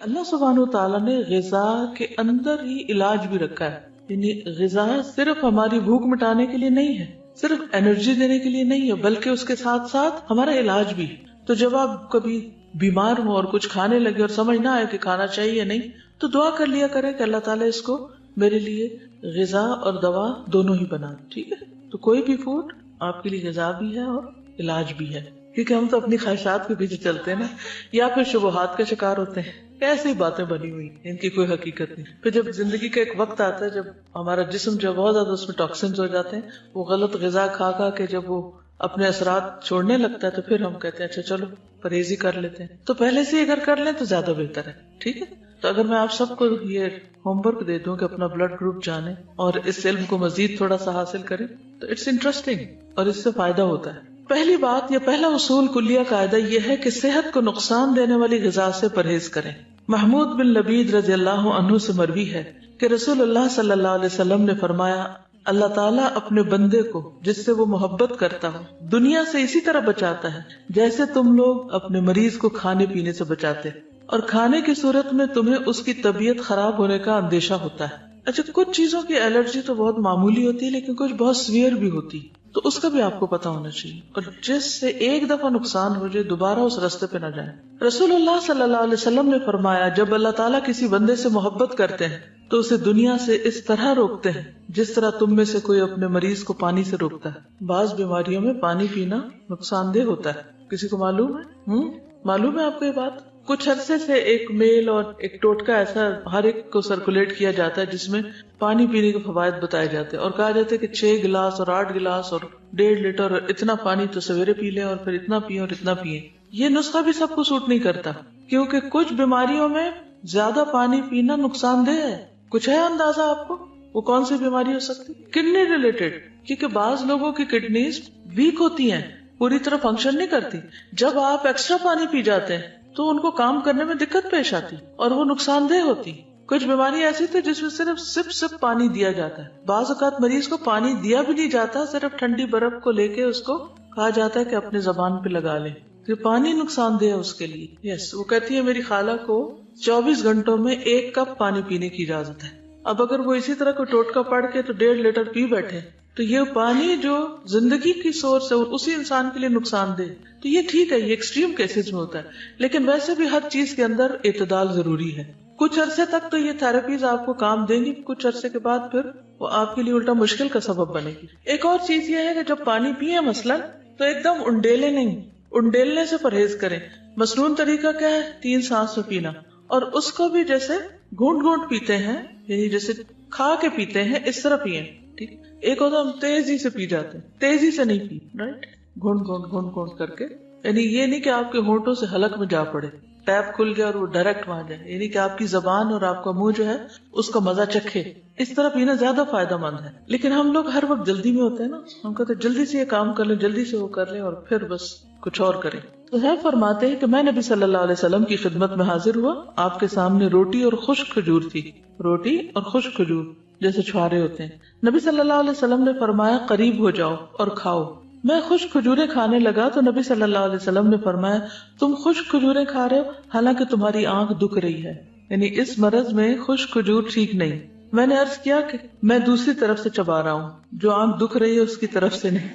اللہ سبحانہ و تعالیٰ نے غذا کے اندر ہی علاج بھی رکھا ہے. یعنی غذا صرف ہماری بھوک مٹانے کے لیے نہیں ہے، صرف انرجی دینے کے لیے نہیں ہے، بلکہ اس کے ساتھ ساتھ ہمارا علاج بھی. تو جب آپ کبھی بیمار ہو اور کچھ کھانے لگے اور سمجھ نہ آئے کہ کھانا چاہیے یا نہیں، تو دعا کر لیا کریں کہ اللہ تعالیٰ اس کو میرے لیے غذا اور دوا دونوں ہی بنا دے. ٹھیک ہے، تو کوئی بھی فوڈ آپ کے لیے غذا بھی ہے اور علاج بھی ہے. کیونکہ ہم تو اپنی خواہشات کے پیچھے چلتے ہیں نا، یا پھر شبہات کا شکار ہوتے ہیں. ایسی باتیں بنی ہوئی ان کی کوئی حقیقت نہیں. پھر جب زندگی کا ایک وقت آتا ہے جب ہمارا جسم جو بہت زیادہ اس میں ٹاکسنز ہو جاتے ہیں، وہ غلط غذا کھا کھا کے جب وہ اپنے اثرات چھوڑنے لگتا ہے، تو پھر ہم کہتے ہیں اچھا چلو پرہیزی کر لیتے ہیں. تو پہلے سے اگر کر لیں تو زیادہ بہتر ہے. ٹھیک ہے، تو اگر میں آپ سب کو یہ ہوم ورک دے دوں کہ اپنا بلڈ گروپ جانیں اور اس علم کو مزید تھوڑا سا حاصل کریں، تو اٹس انٹرسٹنگ اور اس سے فائدہ ہوتا ہے. پہلی بات یا پہلا اصول کلیہ قاعدہ یہ ہے کہ صحت کو نقصان دینے والی غذا سے پرہیز کریں. محمود بن لبید رضی اللہ عنہ سے مروی ہے کہ رسول اللہ صلی اللہ علیہ وسلم نے فرمایا، اللہ تعالیٰ اپنے بندے کو جس سے وہ محبت کرتا ہو دنیا سے اسی طرح بچاتا ہے جیسے تم لوگ اپنے مریض کو کھانے پینے سے بچاتے، اور کھانے کی صورت میں تمہیں اس کی طبیعت خراب ہونے کا اندیشہ ہوتا ہے. اچھا، کچھ چیزوں کی الرجی تو بہت معمولی ہوتی ہے لیکن کچھ بہت سیویئر بھی ہوتی، تو اس کا بھی آپ کو پتا ہونا چاہیے، اور جس سے ایک دفعہ نقصان ہو جائے دوبارہ اس راستے پہ نہ جائیں. رسول اللہ صلی اللہ علیہ وسلم نے فرمایا، جب اللہ تعالیٰ کسی بندے سے محبت کرتے ہیں تو اسے دنیا سے اس طرح روکتے ہیں جس طرح تم میں سے کوئی اپنے مریض کو پانی سے روکتا ہے. بعض بیماریوں میں پانی پینا نقصان دہ ہوتا ہے. کسی کو معلوم ہے؟ معلوم ہے آپ کو یہ بات؟ کچھ عرصے سے ایک میل اور ایک ٹوٹکا ایسا ہر ایک کو سرکولیٹ کیا جاتا ہے جس میں پانی پینے کے فوائد بتائے جاتے ہیں، اور کہا جاتا ہے کہ 6 گلاس اور 8 گلاس اور 1.5 لیٹر اور اتنا پانی تو سویرے پی لیں اور پھر اتنا پییں اور اتنا پیئیں. یہ نسخہ بھی سب کو سوٹ نہیں کرتا، کیونکہ کچھ بیماریوں میں زیادہ پانی پینا نقصان دہ ہے. کچھ ہے اندازہ آپ کو وہ کون سی بیماری ہو سکتی؟ کڈنی ریلیٹڈ، کیونکہ بعض لوگوں کی کڈنیز ویک ہوتی ہیں، پوری طرح فنکشن نہیں کرتی. جب آپ ایکسٹرا پانی پی جاتے ہیں تو ان کو کام کرنے میں دقت پیش آتی اور وہ نقصان دہ ہوتی. کچھ بیماری ایسی تھی جس میں صرف سپ سپ پانی دیا جاتا ہے. بعض اوقات مریض کو پانی دیا بھی نہیں جاتا، صرف ٹھنڈی برف کو لے کے اس کو کہا جاتا ہے کہ اپنے زبان پہ لگا لیں، کہ پانی نقصان دہ ہے اس کے لیے. یس، وہ کہتی ہے میری خالہ کو 24 گھنٹوں میں 1 کپ پانی پینے کی اجازت ہے. اب اگر وہ اسی طرح کو ٹوٹکا پڑھ کے تو 1.5 لیٹر پی بیٹھے تو یہ پانی جو زندگی کی سورس ہے اسی انسان کے لیے نقصان دہ. تو یہ ٹھیک ہے، یہ ایکسٹریم کیسز میں ہوتا ہے، لیکن ویسے بھی ہر چیز کے اندر اعتدال ضروری ہے. کچھ عرصے تک تو یہ تھراپیز آپ کو کام دیں گی، کچھ عرصے کے بعد پھر وہ آپ کے لیے الٹا مشکل کا سبب بنے گی. ایک اور چیز یہ ہے کہ جب پانی پیئے مثلا تو ایک دم انڈیلے نہیں، انڈیلنے سے پرہیز کریں. مسنون طریقہ کیا ہے؟ 3 سانس میں پینا، اور اس کو بھی جیسے گھونٹ گھونٹ پیتے ہیں، یعنی جیسے کھا کے پیتے ہیں اس طرح پیئیں. ٹھیک، ایک ہوتا ہم تیزی سے پی جاتے ہیں، تیزی سے نہیں پی، رائٹ، گھونٹ گھونٹ گھونٹ گھونٹ کر کے. یعنی یہ نہیں کہ آپ کے ہونٹوں سے حلق میں جا پڑے، ٹیپ کھل گیا اور وہ ڈائریکٹ وہاں جائے، یعنی کہ آپ کی زبان اور آپ کا منہ جو ہے اس کا مزہ چکھے. اس طرح پینا زیادہ فائدہ مند ہے. لیکن ہم لوگ ہر وقت جلدی میں ہوتے ہیں نا، ہم کہتے ہیں جلدی سے یہ کام کر لیں، جلدی سے وہ کر لیں، اور پھر بس کچھ اور کریں. تو ہے فرماتے ہیں کہ میں نبی صلی اللہ علیہ وسلم کی خدمت میں حاضر ہوا، آپ کے سامنے روٹی اور خشک کھجور تھی. روٹی اور خشک کھجور جیسے چھوارے ہوتے ہیں. نبی صلی اللہ علیہ وسلم نے فرمایا قریب ہو جاؤ اور کھاؤ. میں خشک کھجوریں کھانے لگا تو نبی صلی اللہ علیہ وسلم نے فرمایا تم خشک کھجوریں کھا رہے ہو حالانکہ تمہاری آنکھ دکھ رہی ہے، یعنی اس مرض میں خشک کھجور ٹھیک نہیں. میں نے عرض کیا کہ میں دوسری طرف سے چبا رہا ہوں، جو آنکھ دکھ رہی ہے اس کی طرف سے نہیں.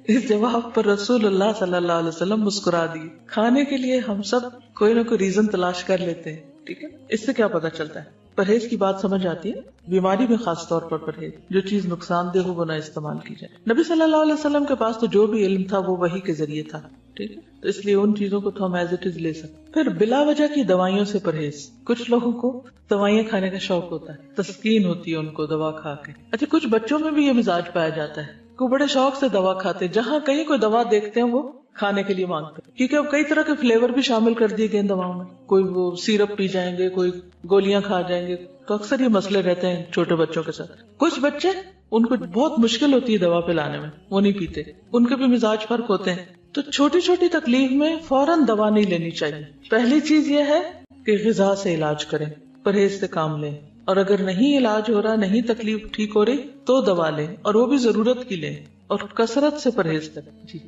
اس جواب پر رسول اللہ صلی اللہ علیہ وسلم مسکرا دیے. کھانے کے لیے ہم سب کوئی نہ کوئی ریزن تلاش کر لیتے ہیں. ٹھیک ہے، اس سے کیا پتا چلتا ہے؟ پرہیز کی بات سمجھ آتی ہے. بیماری میں خاص طور پر پرہیز، جو چیز نقصان دہ ہو وہ نہ استعمال کی جائے. نبی صلی اللہ علیہ وسلم کے پاس تو جو بھی علم تھا وہ وحی کے ذریعے تھا. ٹھیک ہے، تو اس لیے ان چیزوں کو تو ہم ایز اٹ از لے سکتے. پھر بلا وجہ کی دوائیوں سے پرہیز. کچھ لوگوں کو دوائیاں کھانے کا شوق ہوتا ہے، تسکین ہوتی ہے ان کو دوا کھا کے. اچھا، کچھ بچوں میں بھی یہ مزاج پایا جاتا ہے کہ بڑے شوق سے دوا کھاتے، جہاں کہیں کوئی دوا دیکھتے ہیں وہ کھانے کے لیے مانگتے ہیں، کیونکہ اب کئی طرح کے فلیور بھی شامل کر دیے گئے دواؤں میں. کوئی وہ سیرپ پی جائیں گے، کوئی گولیاں کھا جائیں گے. تو اکثر یہ مسئلے رہتے ہیں چھوٹے بچوں کے ساتھ. کچھ بچے ان کو بہت مشکل ہوتی ہے دوا پلانے میں، وہ نہیں پیتے. ان کے بھی مزاج فرق ہوتے ہیں. تو چھوٹی چھوٹی تکلیف میں فوراً دوا نہیں لینی چاہیے. پہلی چیز یہ ہے کہ غذا سے علاج کریں، پرہیز سے کام لیں، اور اگر نہیں علاج ہو رہا، نہیں تکلیف ٹھیک ہو رہی تو دوا لیں، اور وہ بھی ضرورت کی لیں. اور کثرت سے پرہیز کریں. جی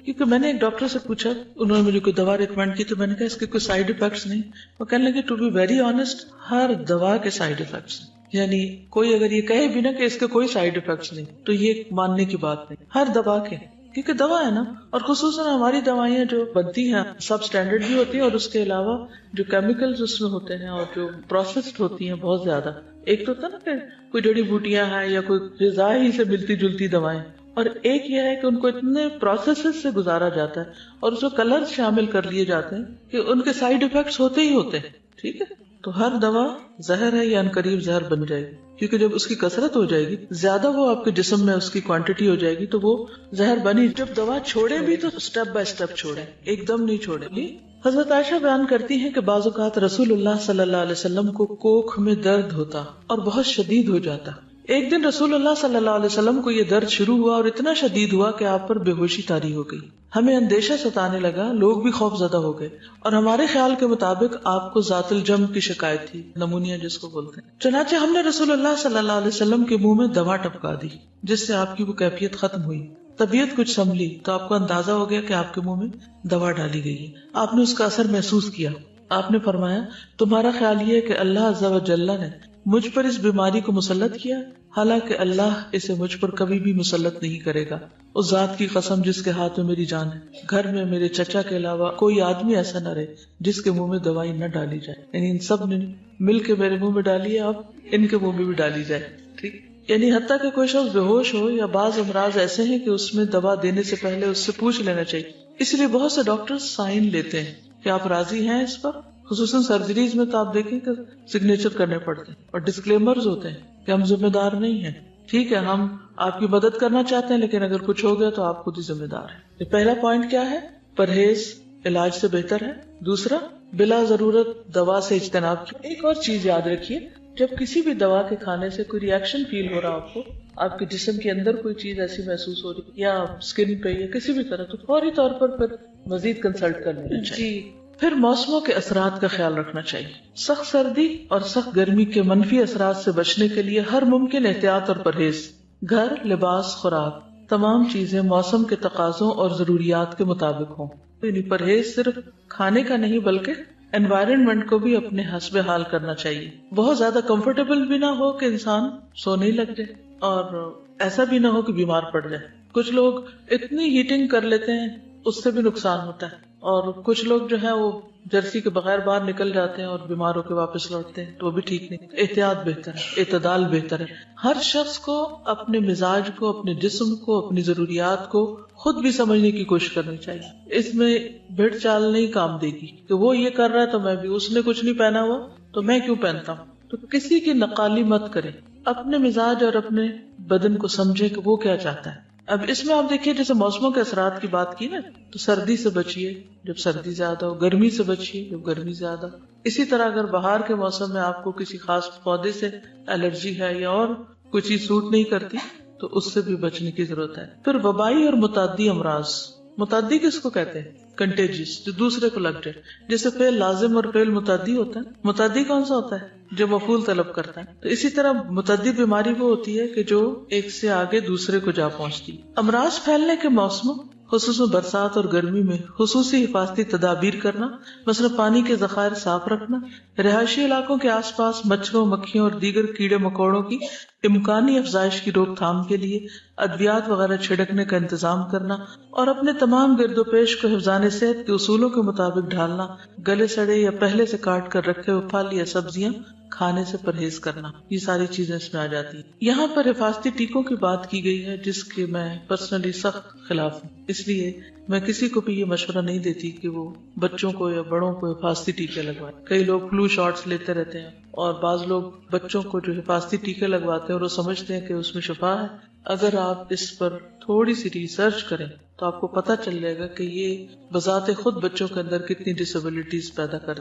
کیونکہ میں نے ایک ڈاکٹر سے پوچھا, انہوں نے مجھے کوئی دوا ریکمینڈ کی, تو میں نے کہا اس کے کوئی سائیڈ افیکٹس نہیں. وہ کہنے لگے ٹو بی ویری آنےسٹ, ہر دوا کے سائیڈ افیکٹس ہیں. یعنی کوئی اگر یہ کہے بھی نا کہ اس کے کوئی سائیڈ افیکٹس نہیں, تو یہ ماننے کی بات نہیں. ہر دوا کے, کیونکہ دوا ہے نا, اور خصوصاً ہماری دوائیاں جو بنتی ہیں سب اسٹینڈرڈ بھی ہوتی ہیں, اور اس کے علاوہ جو کیمیکلز اس میں ہوتے ہیں اور جو پروسیسڈ ہوتی ہیں بہت زیادہ. ایک تو ہوتا نا کہ کوئی جڑی بوٹیاں ہیں یا کوئی غذا ہی سے ملتی جلتی دوائیں, اور ایک یہ ہے کہ ان کو اتنے پروسیسز سے گزارا جاتا ہے اور اس میں کلر شامل کر لیے جاتے ہیں کہ ان کے سائیڈ افیکٹس ہوتے ہی ہوتے ہیں. ٹھیک ہے, تو ہر دوا زہر ہے یا عنقریب زہر بن جائے گی, کیونکہ جب اس کی کثرت ہو جائے گی, زیادہ وہ آپ کے جسم میں اس کی کوانٹٹی ہو جائے گی, تو وہ زہر بنی. جب دوا چھوڑے بھی تو سٹیپ بائی سٹیپ چھوڑے, ایک دم نہیں چھوڑے گی. حضرت عائشہ بیان کرتی ہیں کہ بعض اوقات رسول اللہ صلی اللہ علیہ وسلم کو کوکھ میں درد ہوتا اور بہت شدید ہو جاتا. ایک دن رسول اللہ صلی اللہ علیہ وسلم کو یہ درد شروع ہوا اور اتنا شدید ہوا کہ آپ پر بے ہوشی طاری ہو گئی. ہمیں اندیشہ ستانے لگا, لوگ بھی خوف زدہ ہو گئے, اور ہمارے خیال کے مطابق آپ کو ذات الجم کی شکایت تھی, نمونیا جس کو بولتے ہیں. چنانچہ ہم نے رسول اللہ صلی اللہ علیہ وسلم کے منہ میں دوا ٹپکا دی, جس سے آپ کی وہ کیفیت ختم ہوئی. طبیعت کچھ سنبھلی تو آپ کو اندازہ ہو گیا کہ آپ کے منہ میں دوا ڈالی گئی ہے. آپ نے اس کا اثر محسوس کیا. آپ نے فرمایا تمہارا خیال یہ ہے کہ اللہ عز و جل نے مجھ پر اس بیماری کو مسلط کیا, حالانکہ اللہ اسے مجھ پر کبھی بھی مسلط نہیں کرے گا. اس ذات کی قسم جس کے ہاتھ میں میری جان ہے, گھر میں میرے چچا کے علاوہ کوئی آدمی ایسا نہ رہے جس کے منہ میں دوائی نہ ڈالی جائے. یعنی ان سب نے مل کے میرے منہ میں ڈالی ہے, اب ان کے منہ میں بھی ڈالی جائے. ٹھیک, یعنی حتیٰ کہ کوئی شخص بے ہوش ہو یا بعض امراض ایسے ہیں کہ اس میں دوا دینے سے پہلے اس سے پوچھ لینا چاہیے. اس لیے بہت سے ڈاکٹر سائن لیتے ہیں کہ آپ راضی ہیں اس پر. خصوصاً سرجریز میں تو آپ دیکھیں کہ سگنیچر کرنے پڑتے ہیں اور ڈسکلیمرز ہوتے ہیں کہ ہم ذمہ دار نہیں ہیں. ٹھیک ہے, ہم آپ کی مدد کرنا چاہتے ہیں, لیکن اگر کچھ ہو گیا تو آپ خود ہی ذمہ دار ہیں. پہلا پوائنٹ کیا ہے؟ پرہیز علاج سے بہتر ہے. دوسرا, بلا ضرورت دوا سے اجتناب کی. ایک اور چیز یاد رکھیے, جب کسی بھی دوا کے کھانے سے کوئی ری ایکشن فیل ہو رہا آپ کو, آپ کے جسم کے اندر کوئی چیز ایسی محسوس ہو رہی یا اسکن پہ یا کسی بھی طرح, تو فوری طور پر پھر مزید کنسلٹ کر لینا چاہیے. پھر موسموں کے اثرات کا خیال رکھنا چاہیے. سخت سردی اور سخت گرمی کے منفی اثرات سے بچنے کے لیے ہر ممکن احتیاط اور پرہیز, گھر, لباس, خوراک, تمام چیزیں موسم کے تقاضوں اور ضروریات کے مطابق ہوں. یعنی پرہیز صرف کھانے کا نہیں بلکہ انوائرنمنٹ کو بھی اپنے حسب حال کرنا چاہیے. بہت زیادہ کمفرٹیبل بھی نہ ہو کہ انسان سونے لگ جائے, اور ایسا بھی نہ ہو کہ بیمار پڑ جائے. کچھ لوگ اتنی ہیٹنگ کر لیتے ہیں, اس سے بھی نقصان ہوتا ہے. اور کچھ لوگ جو ہے وہ جرسی کے بغیر باہر نکل جاتے ہیں اور بیمار ہو کے واپس لوٹتے ہیں, تو وہ بھی ٹھیک نہیں. احتیاط بہتر ہے, اعتدال بہتر ہے. ہر شخص کو اپنے مزاج کو, اپنے جسم کو, اپنی ضروریات کو خود بھی سمجھنے کی کوشش کرنی چاہیے. اس میں بھیڑ چال نہیں کام دے گی کہ وہ یہ کر رہا ہے تو میں بھی, اس نے کچھ نہیں پہنا ہوا تو میں کیوں پہنتا ہوں. تو کسی کی نقالی مت کریں, اپنے مزاج اور اپنے بدن کو سمجھے کہ وہ کیا چاہتا ہے. اب اس میں آپ دیکھیے, جیسے موسموں کے اثرات کی بات کی نا, تو سردی سے بچیے جب سردی زیادہ ہو, گرمی سے بچیے جب گرمی زیادہ ہو. اسی طرح اگر بہار کے موسم میں آپ کو کسی خاص پودے سے الرجی ہے یا اور کوئی چیز سوٹ نہیں کرتی, تو اس سے بھی بچنے کی ضرورت ہے. پھر وبائی اور متعدی امراض. متعدی کس کو کہتے ہیں؟ کنٹیجس, جو دوسرے کو لگ جائے. جیسے فعل لازم اور فعل متعدی ہوتا ہے. متعدی کون سا ہوتا ہے؟ جو مفعول طلب کرتا ہے. تو اسی طرح متعدی بیماری وہ ہوتی ہے کہ جو ایک سے آگے دوسرے کو جا پہنچتی. امراض پھیلنے کے موسموں, خصوصاً برسات اور گرمی میں خصوصی حفاظتی تدابیر کرنا, مثلا پانی کے ذخائر صاف رکھنا, رہائشی علاقوں کے آس پاس مچھروں, مکھیوں اور دیگر کیڑے مکوڑوں کی امکانی افزائش کی روک تھام کے لیے ادویات وغیرہ چھڑکنے کا انتظام کرنا, اور اپنے تمام گرد و پیش کو حفظان صحت کے اصولوں کے مطابق ڈھالنا. گلے سڑے یا پہلے سے کاٹ کر رکھے ہوئے پھل یا سبزیاں کھانے سے پرہیز کرنا. یہ ساری چیزیں اس میں آ جاتی ہیں. یہاں پر حفاظتی ٹیکوں کی بات کی گئی ہے, جس کے میں پرسنلی سخت خلاف ہوں. اس لیے میں کسی کو بھی یہ مشورہ نہیں دیتی کہ وہ بچوں کو یا بڑوں کو حفاظتی ٹیکے لگوائیں. کئی لوگ فلو شاٹس لیتے رہتے ہیں, اور بعض لوگ بچوں کو جو حفاظتی ٹیکے لگواتے ہیں اور وہ سمجھتے ہیں کہ اس میں شفا ہے. اگر آپ اس پر تھوڑی سی ریسرچ کریں تو آپ کو پتہ چل جائے گا کہ یہ بذات خود بچوں کے اندر کتنی ڈسیبلٹیز پیدا کر